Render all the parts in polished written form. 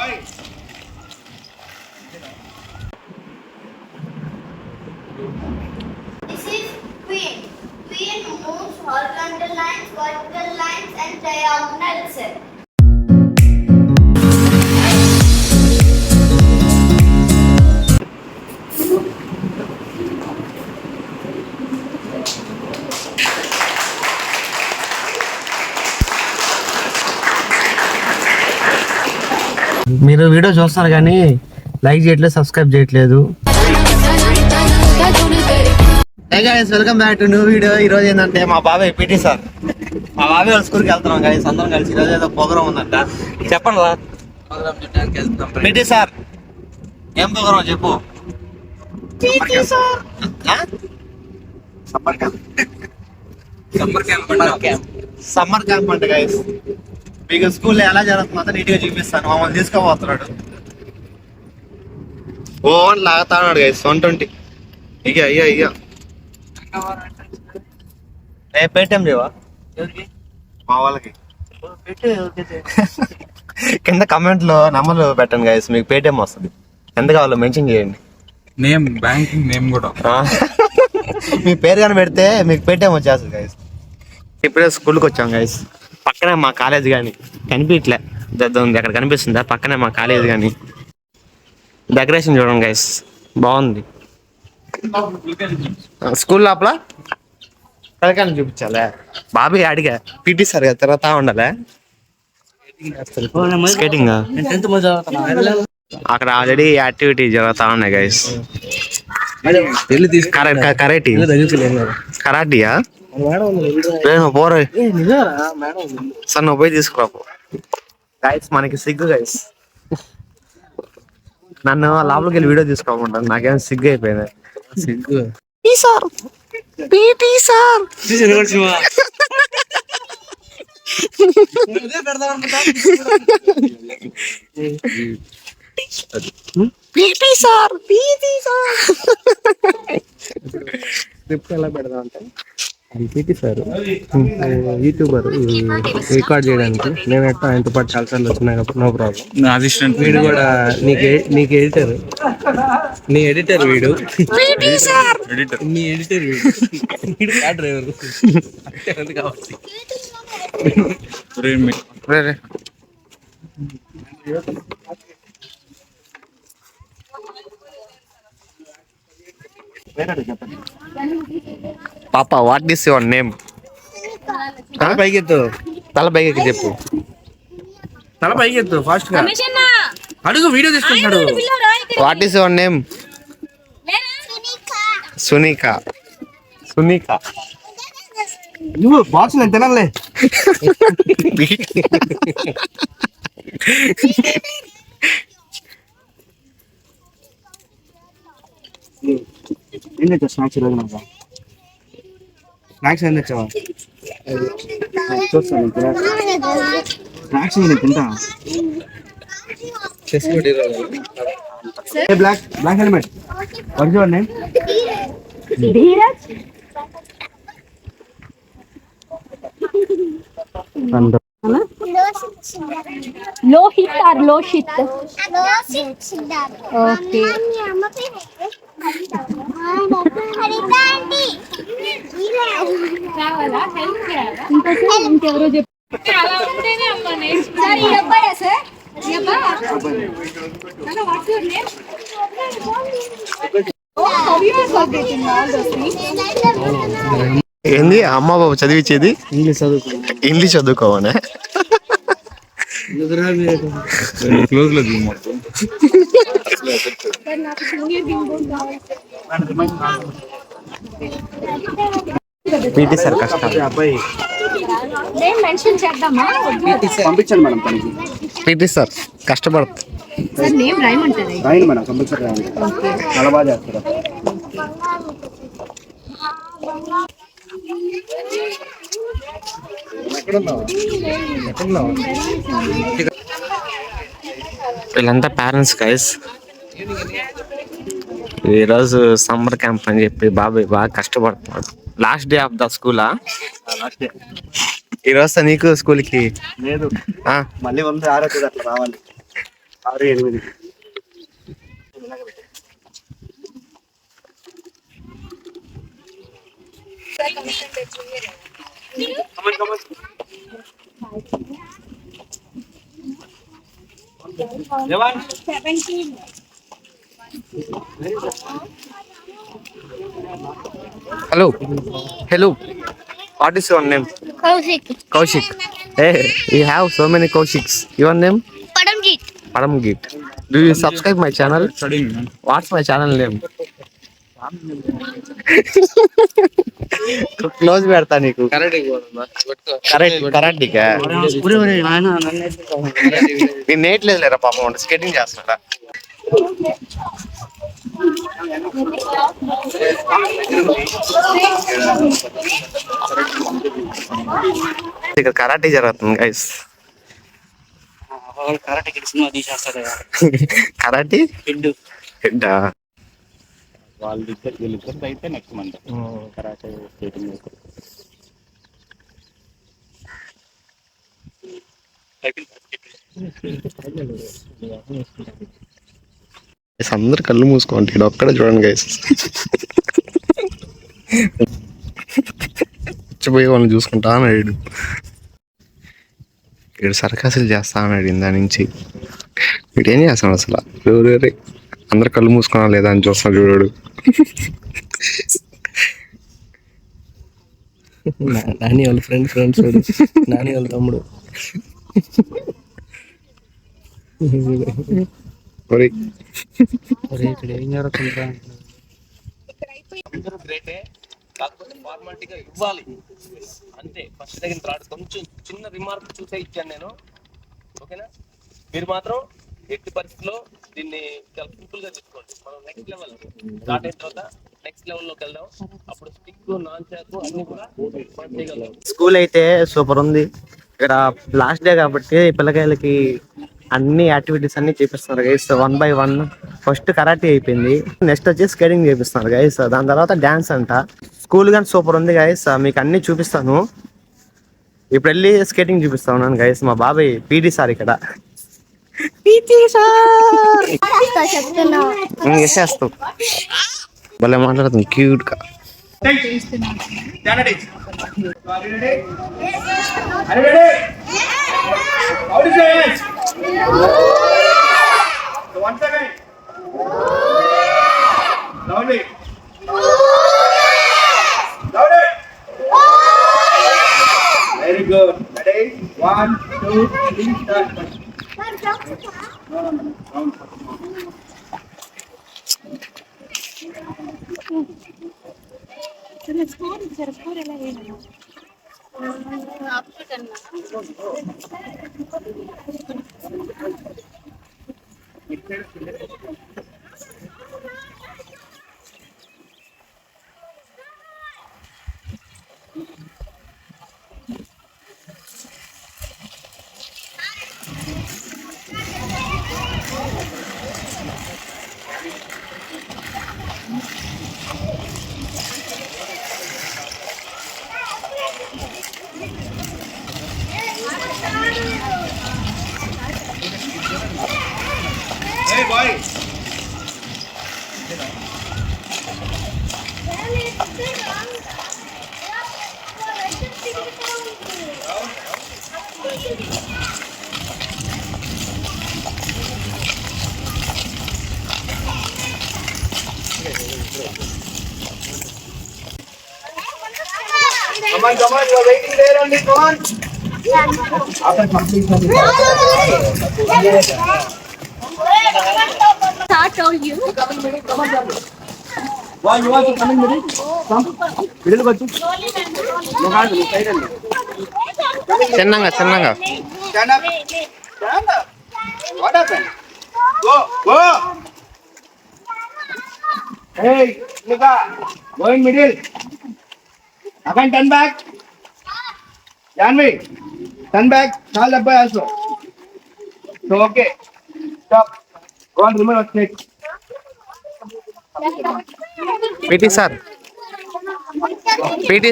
This is queen. Queen moves horizontal lines, vertical lines, and diagonals. మీరు video చూస్తున్నారు కానీ like చేయట్లేదు, subscribe చేయట్లేదు. Welcome back to new video. ఈ రోజు ఏంటంటే మా బాబాయ్ పీటీ సార్, మా బాబాయ్ వాళ్ళ స్కూల్కి వెళ్తున్నాం గైస్, అందరం కలిసి. ఈరోజు ఏదో ప్రోగ్రామ్ ఉందంట. చెప్పండి రా పీటీ సార్, ఏం ప్రోగ్రామ్ చెప్పు. సమ్మర్ క్యాంప్ అంట గైస్. మీకు స్కూల్లో ఎలా జరుగుతుందో నీట్గా చూపిస్తాను. మమ్మల్ని తీసుకోబోతున్నాడు. ఓ లాగుతా ఉన్నాడు గైస్. 120 ఇక పేటిఎం లేవా మా వాళ్ళకి? కింద కమెంట్ లో నెంబర్లు పెట్టండి గైస్, మీకు పేటిఎం వస్తుంది. ఎంత కావాలో మెన్షన్ చేయండి. నేమ్, బ్యాంకింగ్ నేమ్ కూడా. మీ పేరు కానీ పెడితే మీకు పేటిఎం వచ్చేస్తుంది గైస్. ఇప్పుడే స్కూల్కి వచ్చాం గైస్. పక్కనే మా కాలేజ్ కానీ కనిపించలే, ఉంది అక్కడ కనిపిస్తుందా? పక్కనే మా కాలేజ్ కానీ. డెకరేషన్ చూడండి గైస్, బాగుంది. స్కూల్ లోపల తలకాని చూపించాలే. బాబాయ్ అడిగా పీటీ సార్ కదా తిరుగుతా ఉండాలి. స్కేటింగ్ అక్కడ ఆల్రెడీ యాక్టివిటీ జరుగుతా ఉన్నాయి గైస్. కరాటీయా? పోరే సార్, నువ్వు పోయి తీసుకురా గైస్. మనకి సిగ్గు గైస్, నన్ను లోపలికి వెళ్ళి వీడియో తీసుకోమంటాను. నాకేం సిగ్గు అయిపోయింది. సిగ్గు sir, PT sir, PT sir, PT sir. Script ఎలా పెడదాం అంటే, పీటీ సార్ యూట్యూబర్ రికార్డ్ చేయడానికి నేను ఎట్టా ఆయనతో పాటు చాలాసార్లు వచ్చినా కాబట్టి నో ప్రాబ్లం. అసిస్టెంట్ వీడు కూడా నీకు ఎడిటర్, నీ ఎడిటర్ వీడు, నీ ఎడిటర్ వీడు డ్రైవర్ కాబట్టి. పాప, వాట్ ఈస్ యువర్ నేమ్? తల పైకెత్తు, తల పైకెక్కి చెప్పు. తల పైకెత్తు ఫాస్ట్ గా అడుగు, వీడియో తీసుకుంటున్నాడు. What is your name? Sunika. Sunika, నువ్వు బాక్స్ నేను తినాలే. ఏం తెచ్చా స్నాక్స్ ఈరోజు? నాకు స్నాక్స్ ఏం తెచ్చావా? చూస్తాను, స్నాక్స్ నేను తింటా. Black black helmet. What is your name? Dheeraj. Lohith or Loshith? Okay. ఇంకెవరో ఏంది అమ్మ బాబు చదివించేది? ఇంగ్లీష్ చదువుకోవానే. క్లోజ్ లో పీటీ సార్ కష్టం. పంపించండి మేడం పనికి. పీటీ సార్ కష్టపడుతుంది. రాయండి మేడం, కంపల్సరీ రాయండి. చాలా బాగా చేస్తారు. వీళ్ళంతా పేరెంట్స్ గైస్. ఈరోజు సమ్మర్ క్యాంప్ అని చెప్పి బాబాయ్ బాగా కష్టపడుతున్నాడు. లాస్ట్ డే ఆఫ్ ద స్కూలా? Last day. ఈరోజు నీకు స్కూల్కి లేదు, మళ్ళీ 6 అట్లా రావాలి. 6, 8. Hello hello what is your name? Kaushik. Kaushik. Hey, you have so many Kaushiks. Your name? Paramjit. Paramgit. Do you subscribe my channel? Studying What's my channel name? Close పెడతా నీకు. కరాటీకా నేను నేట్లేదు లేరా పాపం, స్కేటింగ్ చేస్తాడా. ఇక్కడ కరాటీ జరుగుతుంది guys. Karate cinema తీసేస్తాడు karate head వీళ్ళిద్దరు అయితే నెక్స్ట్ మంత్ కరాటే స్కేటింగ్ అందరు కళ్ళు మూసుకోండి, ఇక్కడ ఒక్కడే చూడండి గైస్. వచ్చిపోయి వాళ్ళని చూసుకుంటా అన్నాడు. ఇక్కడ సర్కసులు చేస్తా అన్నాడు ఇందా నుంచి. వీడేం చేస్తాడు అసలు? అందరు కళ్ళు మూసుకున్నా లేదా అని చూస్తున్నాడు చూడాడు. నాని వాళ్ళ ఫ్రెండ్స్ నాని వాళ్ళ తమ్ముడు. ఇక్కడ ఏం జరుగుతుందా? అందరూ గ్రేటే, కాకపోతే ఫార్మాలిటీగా ఇవ్వాలి అంతే. ఫస్ట్ దగ్గర రాడు, కొంచెం చిన్న రిమార్క్ చూసే ఇచ్చాను నేను, ఓకేనా? మీరు మాత్రం ఎట్టి పరిస్థితుల్లో దీన్ని చాలా సింపుల్ గా తీసుకోండి. మనం నెక్స్ట్ లెవెల్ స్టార్ట్ అయిన తర్వాత నెక్స్ట్ లెవెల్లోకి వెళ్దాం. అప్పుడు స్టిక్ నాన్ చాకు అన్ని కూడా మనం చేయగలం. స్కూల్ అయితే సూపర్ ఉంది. ఇక్కడ లాస్ట్ డే కాబట్టి పిల్లకాయలకి అన్ని యాక్టివిటీస్ అన్ని చేపిస్తున్నారు గైస్, 1 by 1. ఫస్ట్ కరాటే అయిపోయింది, నెక్స్ట్ వచ్చి స్కేటింగ్ చేపిస్తున్నారు గైస్, దాని తర్వాత డాన్స్ అంట. స్కూల్ కానీ సూపర్ ఉంది గైస్, మీకు అన్ని చూపిస్తాను. ఇప్పుడు వెళ్ళి స్కేటింగ్ చూపిస్తా ఉన్నాను గైస్. మా బాబాయ్ పీటీ సార్ ఇక్కడ. వేసేస్తావు భలే మాట్లాడుతుంది క్యూట్ గా. Very good. Ready? 1, 2, 3, start. Hey boy. Come on, you are waiting there only, come on. After completion. Start told you. Why you want to come in middle? Come. Middle go to. Look at the side and. చిన్నగా చిన్నగా. Stand up. Stand up. What happened? Go. Hey, Nika, go in middle. Again turn back. Janvi, turn back. Call the boy also. So okay. Stop. Go on, remove your snake. PT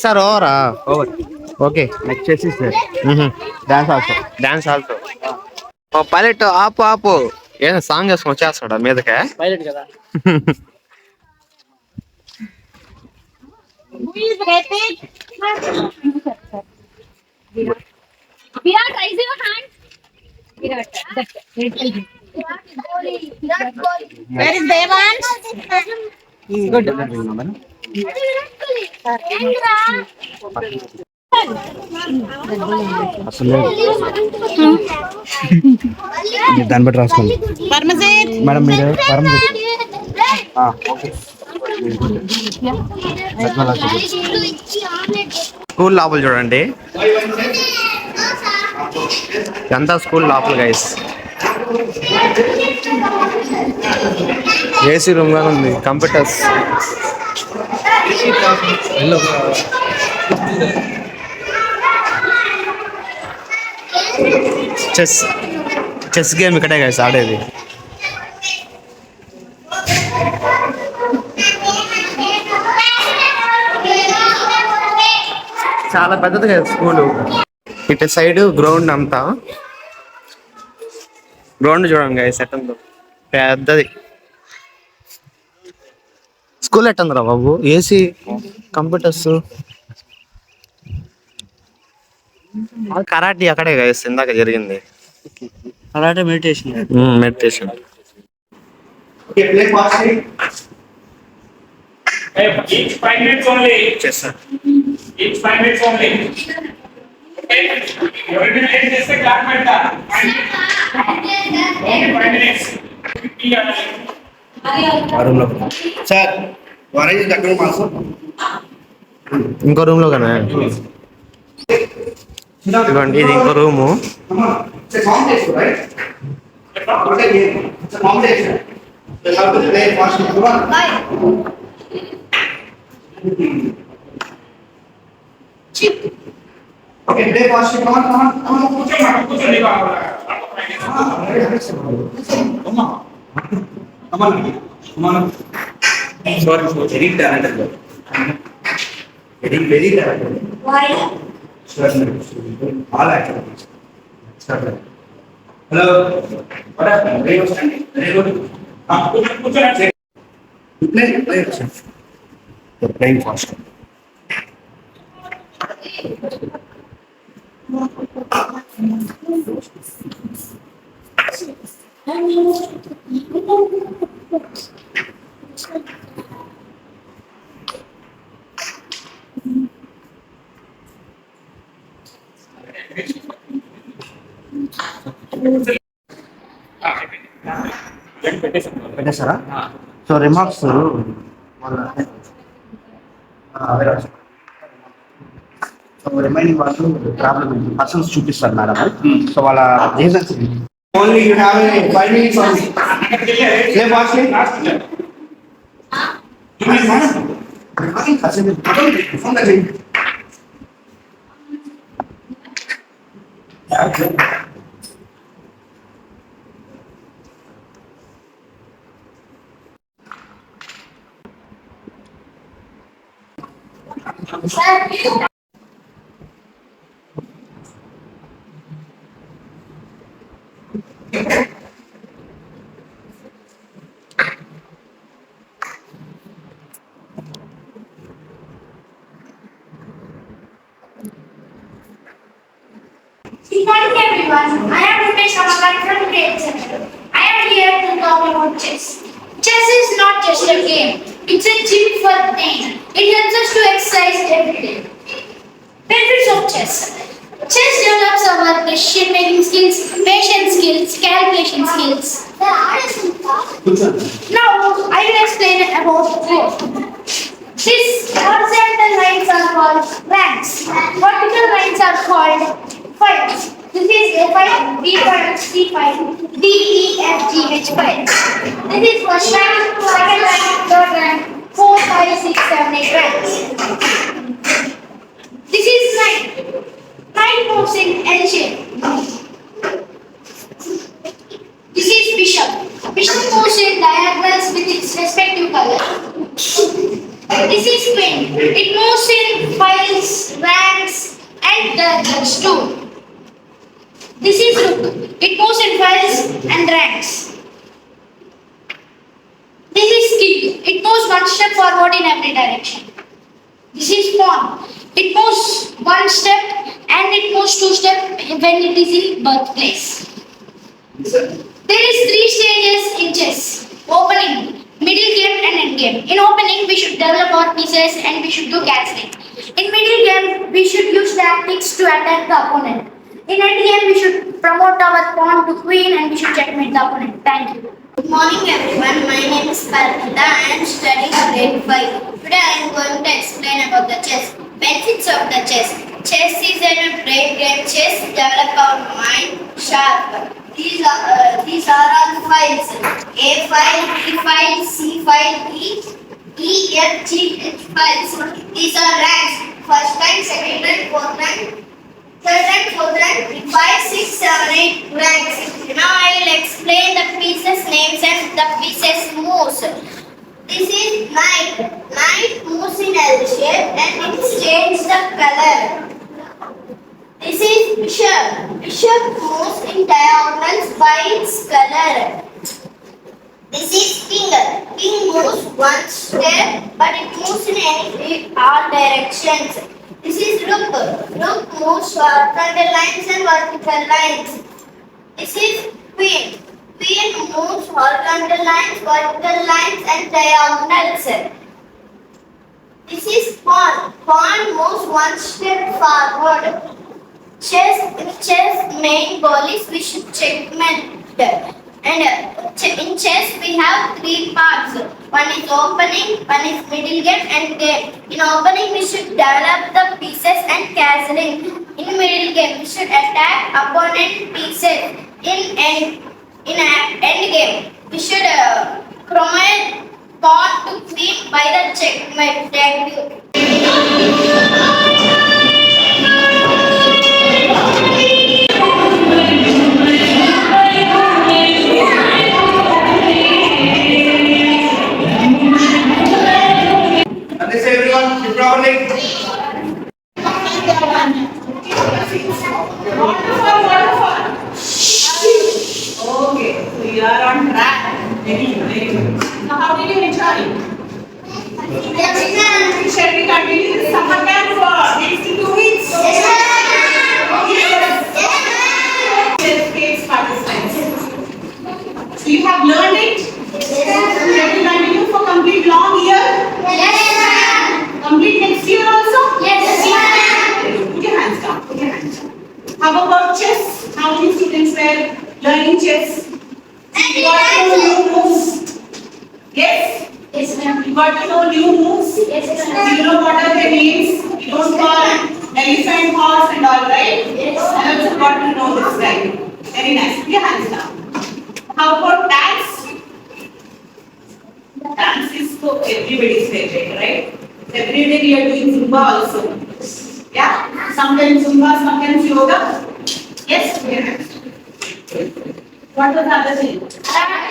sir ఓవరా? Over. Okay. Next exercise. Dance also. Pilot ఆపు. ఏదో song వేసుకొని వచ్చేస్తాడా మీదకే? Pilot కదా. Virat, raise your hand. Virat, that's it. Where is Devansh? Good. దాన్ని బట్టి రాసుకోండి Parmazit. Madam. మీరు పరమజిత్. స్కూల్ లోపల చూడండి, ఎంత స్కూల్ లోపల గైస్. ఏసీ రూమ్ గానే ఉంది, కంప్యూటర్స్. చెస్ చెస్ గేమ్ ఇక్కడే గైస్ ఆడేది. చాలా పెద్దది కదా స్కూలు. ఇటు సైడ్ గ్రౌండ్ అంతా, గ్రౌండ్ చూడండి గైస్ ఎట్టుందో, పెద్దది. స్కూల్ ఎట్టుందిరా బాబు, ఏసీ, కంప్యూటర్స్. కరాటీ అక్కడే గైస్ ఇందాక జరిగింది. అలాంటి meditation. Meditation. Each 5 minutes only. చేస్తారు. Each 5 minutes only. Okay. Every minute just a clock meta. Only 5 minutes. Sir వరేజ్ దగ్గర మాసం ఇంకో రూమ్ లో కదా ఇదిగోండి, ఇది ఇంకో room. Okay, play fast. Come on. కూర్చోండి బాబు. Come on. Sorry, very talented. Very talented. Why? Sure, all activities. Hello. What happened? Very good standing. Very good. కూర్చోండి. Play. You're playing fast. పెట్టేస్తారా? సో రిమార్క్స్ సో రిమైనింగ్ వాళ్ళు problem persons చూపిస్తారు madam. So వాళ్ళ reasons only you have 5 minutes only. Play fast. Good morning everyone. I am Rupesh Ramakan from grade 7. I am here to talk about chess. Chess is not just a game. It's a gym for brain. It helps us to exercise every day. Benefits of chess. Chess develops our decision making skills, patience skills, calculation skills. Now I will explain about war. These horizontal lines are called ranks. Vertical lines are called files. This is A5, B5, C5, D, E, F, G, H files. This is first rank, second rank, third rank, 4, 5, 6, 7, 8 ranks. This is knight. Knight moves in L shape. This is bishop. Bishop moves in diagonals with its respective color. This is queen. It moves in files, ranks, and diagonals too. This is rook. It moves in files and ranks. moves one step forward in every direction. This is fawn. It moves one step and it moves two steps when it is in birthplace. There is 3 stages in chess: opening, middle game, and end game. In opening, we should develop our pieces and we should do castling. In middle game, we should use tactics to attack the opponent. In end game, we should promote our pawn to queen and we should checkmate the opponent. Thank you. Good morning everyone, my name is Parvita. I am studying grade 5. Today I am going to explain about the chess. Benefits of the chess. Chess is a brain game. Chess develop our mind sharp. These are all files. A file, B file, C file, E, F, G, H files. These are ranks. First rank, second rank, fourth rank, third rank, fourth rank, 5, 6, 7, 8 ranks. Now I will explain the pieces names and the pieces moves. This is knight. Knight moves in L shape and it changes the color. This is bishop. Bishop moves in diagonals by its color. This is king. King moves one step but it moves in all directions. This is rook. Rook moves horizontal lines and vertical lines. This is queen. Queen moves horizontal lines, vertical lines and diagonals. This is pawn. Pawn moves one step forward. Chess main goal is we should checkmate. And in chess we have 3 parts. One is opening, one is middle game and game. In opening we should develop the pieces and castling. In middle game we should attack opponent pieces. In end game we should promote pawn to queen by the checkmate. Thank you. Understand everyone? Sit properly. Okay, so you are on track. Very good. Now, how did you enjoy? Shall we continue the summer camp for next 2 weeks? Yes. Participants. So you have learned it? Shall we continue for complete long year? Complete next year also? Put your hands down. Put your hands down. How about chess? How many students were learning chess? You got to know new moves. Yes? Yes, ma'am. You got to know new moves. Yes, ma'am. You know what are their names? You don't call elephant, horse and all, right? Yes. I also got to know this guy. Very nice. Put your hands down. How about dance? Dance is for everybody's favorite, right? Every day we are doing Zumba also. Yeah? Sometimes Zumba, sometimes yoga. Yes? Put your hands down. What was the other thing? Karate.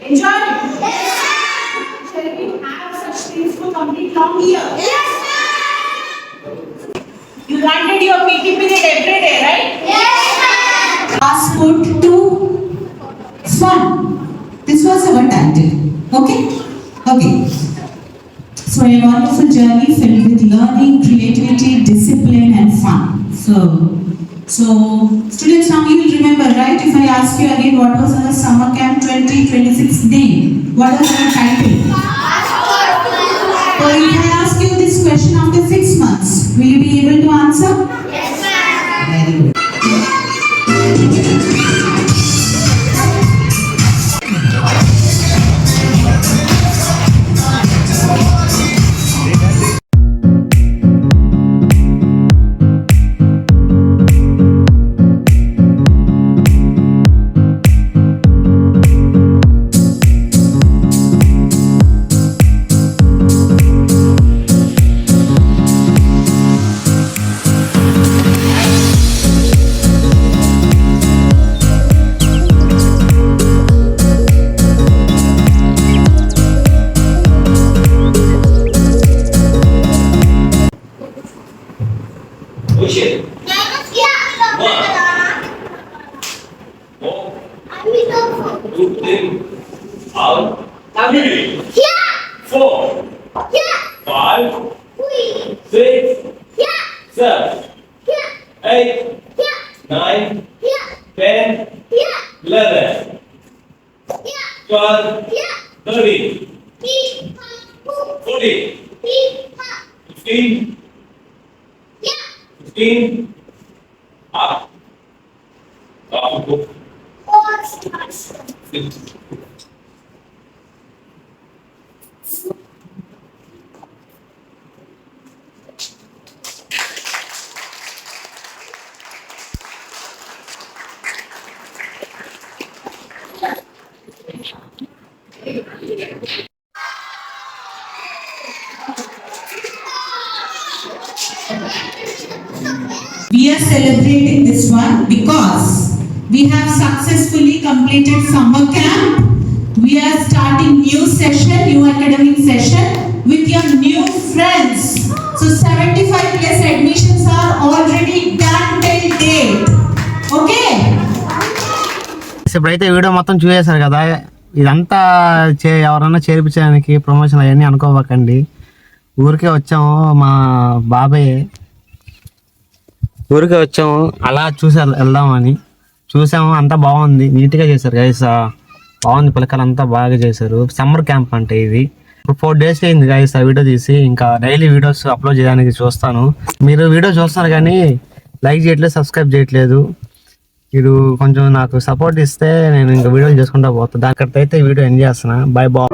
Enjoy. Shall we have such things for complete long year? You wanted your PT period every day, right? Passport to Swan. This was our title. Okay. So a wonderful journey filled with learning, creativity, discipline, and fun. So students, now you will remember, right? If I ask you again, what was our summer camp 2026 name? What was our title? So if I ask you this question after 6 months, will you be able to answer? Yes, ma'am. Very good. 2, 3. Out. 3. 4. 5. 6. 7. 8. 9. 10. 11. 12. 13. 14. 15. 16. Up. Up. We are celebrating this one because we have successfully completed summer camp. We are starting new session, new academic session with your new friends. So 75 plus admissions are already done till date. Okay? ఇప్పుడైతే video మొత్తం చూసేశారు కదా, ఇదంతా ఎవరన్నా చేర్పించడానికి promotion అవన్నీ అనుకోవకండి. ఊరికే వచ్చాము, మా బాబాయ్ ఊరికే వచ్చాము, అలా చూసి వెళ్దామని చూసాము. అంతా బాగుంది, నీట్గా చేశారు గైస్, బాగుంది. పిల్లకాయలు అంతా బాగా చేశారు. సమ్మర్ క్యాంప్ అంటే ఇది. ఇప్పుడు 4 days అయింది గైస్ ఆ వీడియో తీసి. ఇంకా డైలీ వీడియోస్ అప్లోడ్ చేయడానికి చూస్తాను. మీరు వీడియో చూస్తున్నారు కానీ లైక్ చేయట్లేదు, సబ్స్క్రైబ్ చేయట్లేదు. మీరు కొంచెం నాకు సపోర్ట్ ఇస్తే నేను ఇంకా వీడియోలు చేసుకుంటా పోతాను. దానికైతే వీడియో ఎండ్ చేస్తున్నా. Bye bye.